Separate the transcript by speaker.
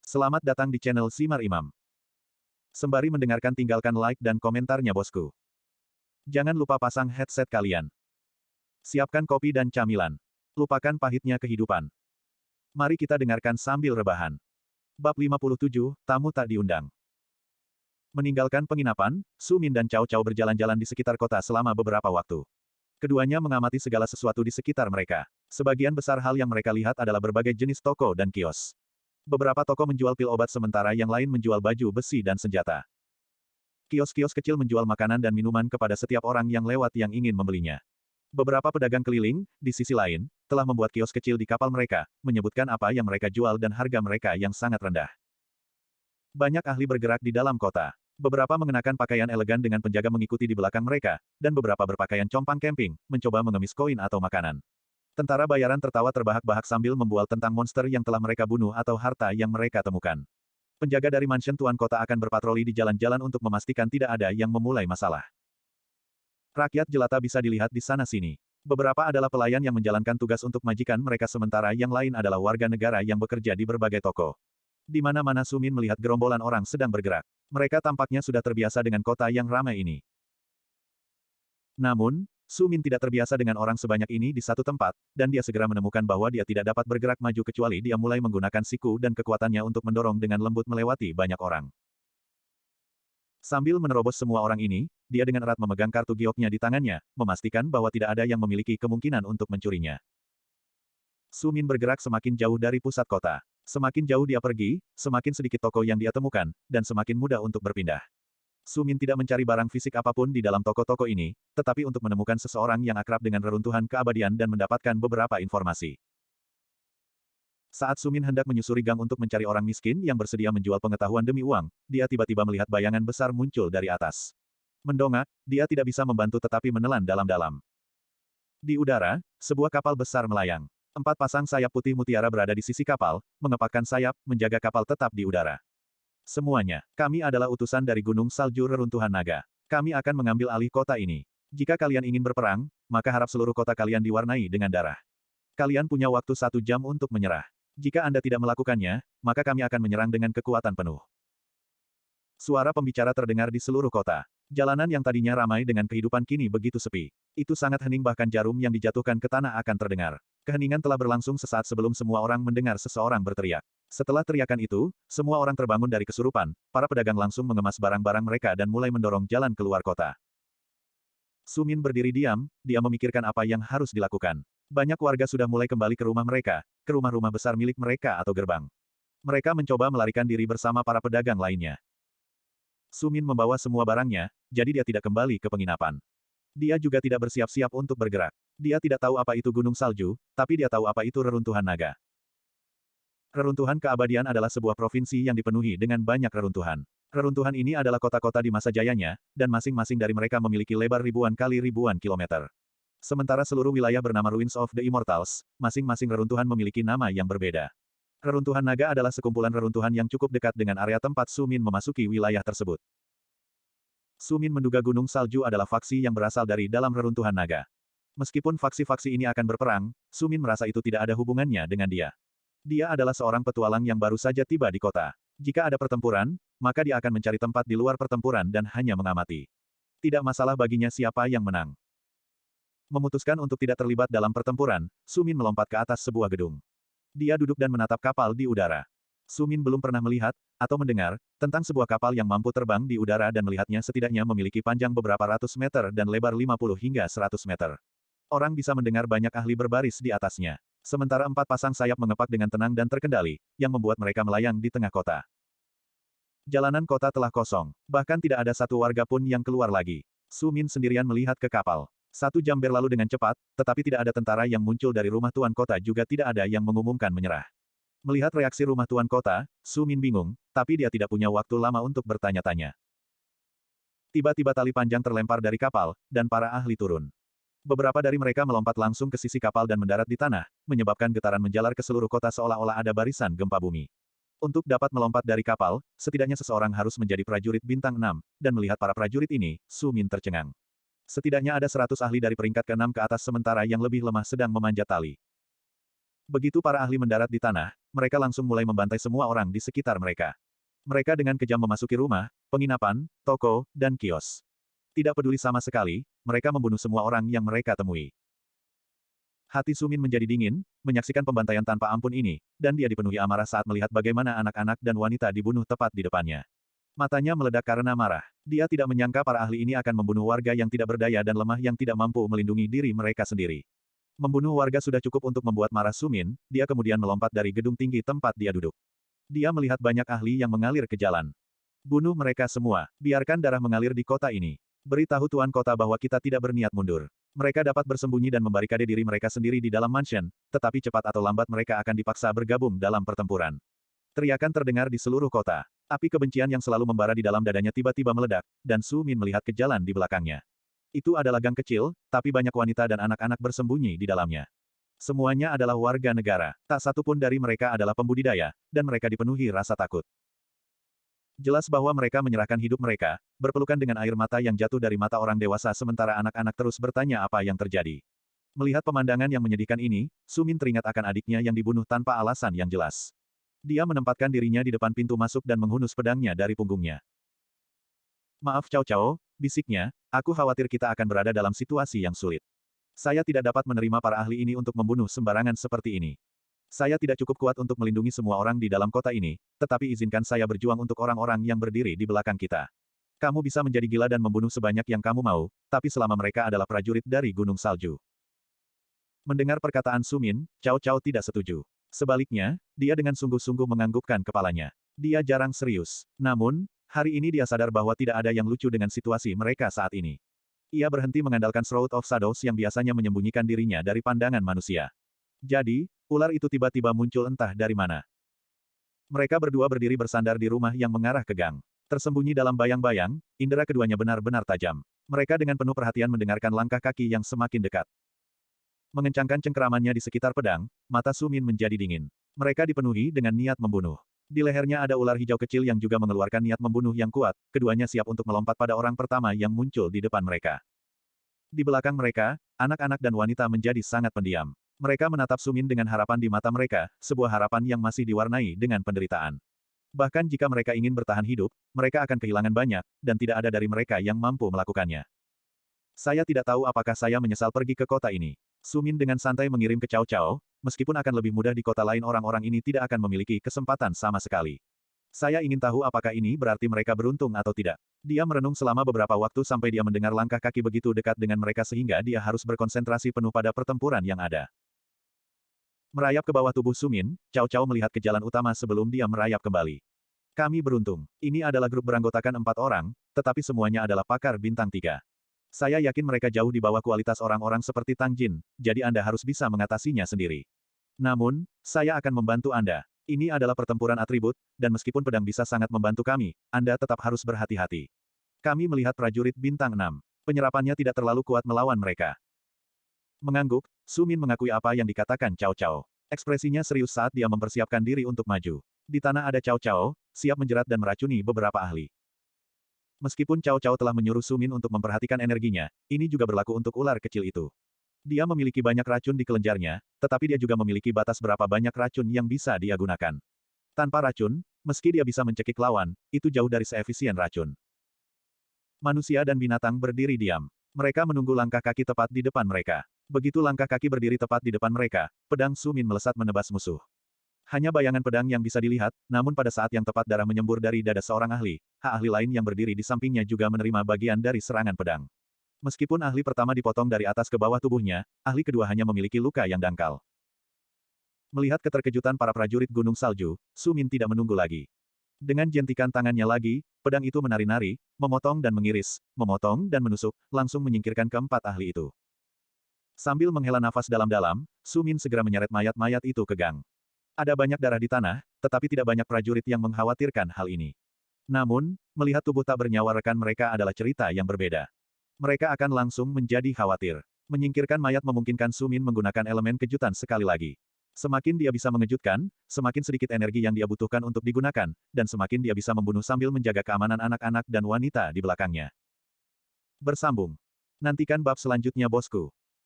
Speaker 1: Selamat datang di channel Simar Imam. Sembari mendengarkan tinggalkan like dan komentarnya bosku. Jangan lupa pasang headset kalian. Siapkan kopi dan camilan. Lupakan pahitnya kehidupan. Mari kita dengarkan sambil rebahan. Bab 57, Tamu Tak Diundang. Meninggalkan penginapan, Su Min dan Cao Cao berjalan-jalan di sekitar kota selama beberapa waktu. Keduanya mengamati segala sesuatu di sekitar mereka. Sebagian besar hal yang mereka lihat adalah berbagai jenis toko dan kios. Beberapa toko menjual pil obat sementara yang lain menjual baju besi dan senjata. Kios-kios kecil menjual makanan dan minuman kepada setiap orang yang lewat yang ingin membelinya. Beberapa pedagang keliling, di sisi lain, telah membuat kios kecil di kapal mereka, menyebutkan apa yang mereka jual dan harga mereka yang sangat rendah. Banyak ahli bergerak di dalam kota. Beberapa mengenakan pakaian elegan dengan penjaga mengikuti di belakang mereka, dan beberapa berpakaian compang camping, mencoba mengemis koin atau makanan. Tentara bayaran tertawa terbahak-bahak sambil membual tentang monster yang telah mereka bunuh atau harta yang mereka temukan. Penjaga dari mansion Tuan Kota akan berpatroli di jalan-jalan untuk memastikan tidak ada yang memulai masalah. Rakyat jelata bisa dilihat di sana-sini. Beberapa adalah pelayan yang menjalankan tugas untuk majikan mereka sementara yang lain adalah warga negara yang bekerja di berbagai toko. Di mana-mana Su Min melihat gerombolan orang sedang bergerak. Mereka tampaknya sudah terbiasa dengan kota yang ramai ini. Namun, Su Min tidak terbiasa dengan orang sebanyak ini di satu tempat, dan dia segera menemukan bahwa dia tidak dapat bergerak maju kecuali dia mulai menggunakan siku dan kekuatannya untuk mendorong dengan lembut melewati banyak orang. Sambil menerobos semua orang ini, dia dengan erat memegang kartu gioknya di tangannya, memastikan bahwa tidak ada yang memiliki kemungkinan untuk mencurinya. Su Min bergerak semakin jauh dari pusat kota. Semakin jauh dia pergi, semakin sedikit toko yang dia temukan, dan semakin mudah untuk berpindah. Su Min tidak mencari barang fisik apapun di dalam toko-toko ini, tetapi untuk menemukan seseorang yang akrab dengan reruntuhan keabadian dan mendapatkan beberapa informasi. Saat Su Min hendak menyusuri gang untuk mencari orang miskin yang bersedia menjual pengetahuan demi uang, dia tiba-tiba melihat bayangan besar muncul dari atas. Mendongak, dia tidak bisa membantu tetapi menelan dalam-dalam. Di udara, sebuah kapal besar melayang. 4 pasang sayap putih mutiara berada di sisi kapal, mengepakkan sayap, menjaga kapal tetap di udara. Semuanya, kami adalah utusan dari Gunung Salju Reruntuhan Naga. Kami akan mengambil alih kota ini. Jika kalian ingin berperang, maka harap seluruh kota kalian diwarnai dengan darah. Kalian punya waktu 1 jam untuk menyerah. Jika Anda tidak melakukannya, maka kami akan menyerang dengan kekuatan penuh. Suara pembicara terdengar di seluruh kota. Jalanan yang tadinya ramai dengan kehidupan kini begitu sepi. Itu sangat hening bahkan jarum yang dijatuhkan ke tanah akan terdengar. Keheningan telah berlangsung sesaat sebelum semua orang mendengar seseorang berteriak. Setelah teriakan itu, semua orang terbangun dari kesurupan, para pedagang langsung mengemas barang-barang mereka dan mulai mendorong jalan keluar kota. Su Min berdiri diam, dia memikirkan apa yang harus dilakukan. Banyak warga sudah mulai kembali ke rumah mereka, ke rumah-rumah besar milik mereka atau gerbang. Mereka mencoba melarikan diri bersama para pedagang lainnya. Su Min membawa semua barangnya, jadi dia tidak kembali ke penginapan. Dia juga tidak bersiap-siap untuk bergerak. Dia tidak tahu apa itu gunung salju, tapi dia tahu apa itu reruntuhan naga. Reruntuhan keabadian adalah sebuah provinsi yang dipenuhi dengan banyak reruntuhan. Reruntuhan ini adalah kota-kota di masa jayanya, dan masing-masing dari mereka memiliki lebar ribuan kali ribuan kilometer. Sementara seluruh wilayah bernama Ruins of the Immortals, masing-masing reruntuhan memiliki nama yang berbeda. Reruntuhan naga adalah sekumpulan reruntuhan yang cukup dekat dengan area tempat Su Min memasuki wilayah tersebut. Su Min menduga gunung salju adalah faksi yang berasal dari dalam reruntuhan naga. Meskipun faksi-faksi ini akan berperang, Su Min merasa itu tidak ada hubungannya dengan dia. Dia adalah seorang petualang yang baru saja tiba di kota. Jika ada pertempuran, maka dia akan mencari tempat di luar pertempuran dan hanya mengamati. Tidak masalah baginya siapa yang menang. Memutuskan untuk tidak terlibat dalam pertempuran, Su Min melompat ke atas sebuah gedung. Dia duduk dan menatap kapal di udara. Su Min belum pernah melihat, atau mendengar, tentang sebuah kapal yang mampu terbang di udara dan melihatnya setidaknya memiliki panjang beberapa ratus meter dan lebar 50 hingga 100 meter. Orang bisa mendengar banyak ahli berbaris di atasnya. Sementara 4 pasang sayap mengepak dengan tenang dan terkendali, yang membuat mereka melayang di tengah kota. Jalanan kota telah kosong, bahkan tidak ada satu warga pun yang keluar lagi. Su Min sendirian melihat ke kapal. 1 jam berlalu dengan cepat, tetapi tidak ada tentara yang muncul dari rumah tuan kota juga tidak ada yang mengumumkan menyerah. Melihat reaksi rumah tuan kota, Su Min bingung, tapi dia tidak punya waktu lama untuk bertanya-tanya. Tiba-tiba tali panjang terlempar dari kapal, dan para ahli turun. Beberapa dari mereka melompat langsung ke sisi kapal dan mendarat di tanah, menyebabkan getaran menjalar ke seluruh kota seolah-olah ada barisan gempa bumi. Untuk dapat melompat dari kapal, setidaknya seseorang harus menjadi prajurit bintang 6, dan melihat para prajurit ini, Su Min tercengang. Setidaknya ada 100 ahli dari peringkat ke-6 ke atas sementara yang lebih lemah sedang memanjat tali. Begitu para ahli mendarat di tanah, mereka langsung mulai membantai semua orang di sekitar mereka. Mereka dengan kejam memasuki rumah, penginapan, toko, dan kios. Tidak peduli sama sekali, mereka membunuh semua orang yang mereka temui. Hati Sumin menjadi dingin, menyaksikan pembantaian tanpa ampun ini, dan dia dipenuhi amarah saat melihat bagaimana anak-anak dan wanita dibunuh tepat di depannya. Matanya meledak karena marah. Dia tidak menyangka para ahli ini akan membunuh warga yang tidak berdaya dan lemah yang tidak mampu melindungi diri mereka sendiri. Membunuh warga sudah cukup untuk membuat marah Sumin, dia kemudian melompat dari gedung tinggi tempat dia duduk. Dia melihat banyak ahli yang mengalir ke jalan. Bunuh mereka semua, biarkan darah mengalir di kota ini. Beritahu Tuan Kota bahwa kita tidak berniat mundur. Mereka dapat bersembunyi dan membarikade diri mereka sendiri di dalam mansion, tetapi cepat atau lambat mereka akan dipaksa bergabung dalam pertempuran. Teriakan terdengar di seluruh kota. Api kebencian yang selalu membara di dalam dadanya tiba-tiba meledak, dan Su Min melihat ke jalan di belakangnya. Itu adalah gang kecil, tapi banyak wanita dan anak-anak bersembunyi di dalamnya. Semuanya adalah warga negara. Tak satu pun dari mereka adalah pembudidaya, dan mereka dipenuhi rasa takut. Jelas bahwa mereka menyerahkan hidup mereka, berpelukan dengan air mata yang jatuh dari mata orang dewasa sementara anak-anak terus bertanya apa yang terjadi. Melihat pemandangan yang menyedihkan ini, Su Min teringat akan adiknya yang dibunuh tanpa alasan yang jelas. Dia menempatkan dirinya di depan pintu masuk dan menghunus pedangnya dari punggungnya. Maaf Cao Cao, bisiknya, aku khawatir kita akan berada dalam situasi yang sulit. Saya tidak dapat menerima para ahli ini untuk membunuh sembarangan seperti ini. Saya tidak cukup kuat untuk melindungi semua orang di dalam kota ini, tetapi izinkan saya berjuang untuk orang-orang yang berdiri di belakang kita. Kamu bisa menjadi gila dan membunuh sebanyak yang kamu mau, tapi selama mereka adalah prajurit dari Gunung Salju. Mendengar perkataan Su Min, Cao Cao tidak setuju. Sebaliknya, dia dengan sungguh-sungguh menganggukkan kepalanya. Dia jarang serius. Namun, hari ini dia sadar bahwa tidak ada yang lucu dengan situasi mereka saat ini. Ia berhenti mengandalkan Shroud of Shadows yang biasanya menyembunyikan dirinya dari pandangan manusia. Jadi, ular itu tiba-tiba muncul entah dari mana. Mereka berdua berdiri bersandar di rumah yang mengarah ke gang. Tersembunyi dalam bayang-bayang, indera keduanya benar-benar tajam. Mereka dengan penuh perhatian mendengarkan langkah kaki yang semakin dekat. Mengencangkan cengkeramannya di sekitar pedang, mata Su Min menjadi dingin. Mereka dipenuhi dengan niat membunuh. Di lehernya ada ular hijau kecil yang juga mengeluarkan niat membunuh yang kuat, keduanya siap untuk melompat pada orang pertama yang muncul di depan mereka. Di belakang mereka, anak-anak dan wanita menjadi sangat pendiam. Mereka menatap Su Min dengan harapan di mata mereka, sebuah harapan yang masih diwarnai dengan penderitaan. Bahkan jika mereka ingin bertahan hidup, mereka akan kehilangan banyak, dan tidak ada dari mereka yang mampu melakukannya. Saya tidak tahu apakah saya menyesal pergi ke kota ini. Su Min dengan santai mengirim ke Cao Cao, meskipun akan lebih mudah di kota lain orang-orang ini tidak akan memiliki kesempatan sama sekali. Saya ingin tahu apakah ini berarti mereka beruntung atau tidak. Dia merenung selama beberapa waktu sampai dia mendengar langkah kaki begitu dekat dengan mereka sehingga dia harus berkonsentrasi penuh pada pertempuran yang ada. Merayap ke bawah tubuh Su Min, Cao Cao melihat ke jalan utama sebelum dia merayap kembali. Kami beruntung. Ini adalah grup beranggotakan 4 orang, tetapi semuanya adalah pakar bintang 3. Saya yakin mereka jauh di bawah kualitas orang-orang seperti Tang Jin, jadi Anda harus bisa mengatasinya sendiri. Namun, saya akan membantu Anda. Ini adalah pertempuran atribut, dan meskipun pedang bisa sangat membantu kami, Anda tetap harus berhati-hati. Kami melihat prajurit bintang 6. Penyerapannya tidak terlalu kuat melawan mereka. Mengangguk, Su Min mengakui apa yang dikatakan Cao Cao. Ekspresinya serius saat dia mempersiapkan diri untuk maju. Di tanah ada Cao Cao, siap menjerat dan meracuni beberapa ahli. Meskipun Cao Cao telah menyuruh Su Min untuk memperhatikan energinya, ini juga berlaku untuk ular kecil itu. Dia memiliki banyak racun di kelenjarnya, tetapi dia juga memiliki batas berapa banyak racun yang bisa dia gunakan. Tanpa racun, meski dia bisa mencekik lawan, itu jauh dari seefisien racun. Manusia dan binatang berdiri diam. Mereka menunggu langkah kaki tepat di depan mereka. Begitu langkah kaki berdiri tepat di depan mereka, pedang Su Min melesat menebas musuh. Hanya bayangan pedang yang bisa dilihat, namun pada saat yang tepat darah menyembur dari dada seorang ahli, ahli lain yang berdiri di sampingnya juga menerima bagian dari serangan pedang. Meskipun ahli pertama dipotong dari atas ke bawah tubuhnya, ahli kedua hanya memiliki luka yang dangkal. Melihat keterkejutan para prajurit Gunung Salju, Su Min tidak menunggu lagi. Dengan jentikan tangannya lagi, pedang itu menari-nari, memotong dan mengiris, memotong dan menusuk, langsung menyingkirkan keempat ahli itu. Sambil menghela nafas dalam-dalam, Su Min segera menyeret mayat-mayat itu ke gang. Ada banyak darah di tanah, tetapi tidak banyak prajurit yang mengkhawatirkan hal ini. Namun, melihat tubuh tak bernyawa rekan mereka adalah cerita yang berbeda. Mereka akan langsung menjadi khawatir. Menyingkirkan mayat memungkinkan Su Min menggunakan elemen kejutan sekali lagi. Semakin dia bisa mengejutkan, semakin sedikit energi yang dia butuhkan untuk digunakan, dan semakin dia bisa membunuh sambil menjaga keamanan anak-anak dan wanita di belakangnya. Bersambung. Nantikan bab selanjutnya bosku.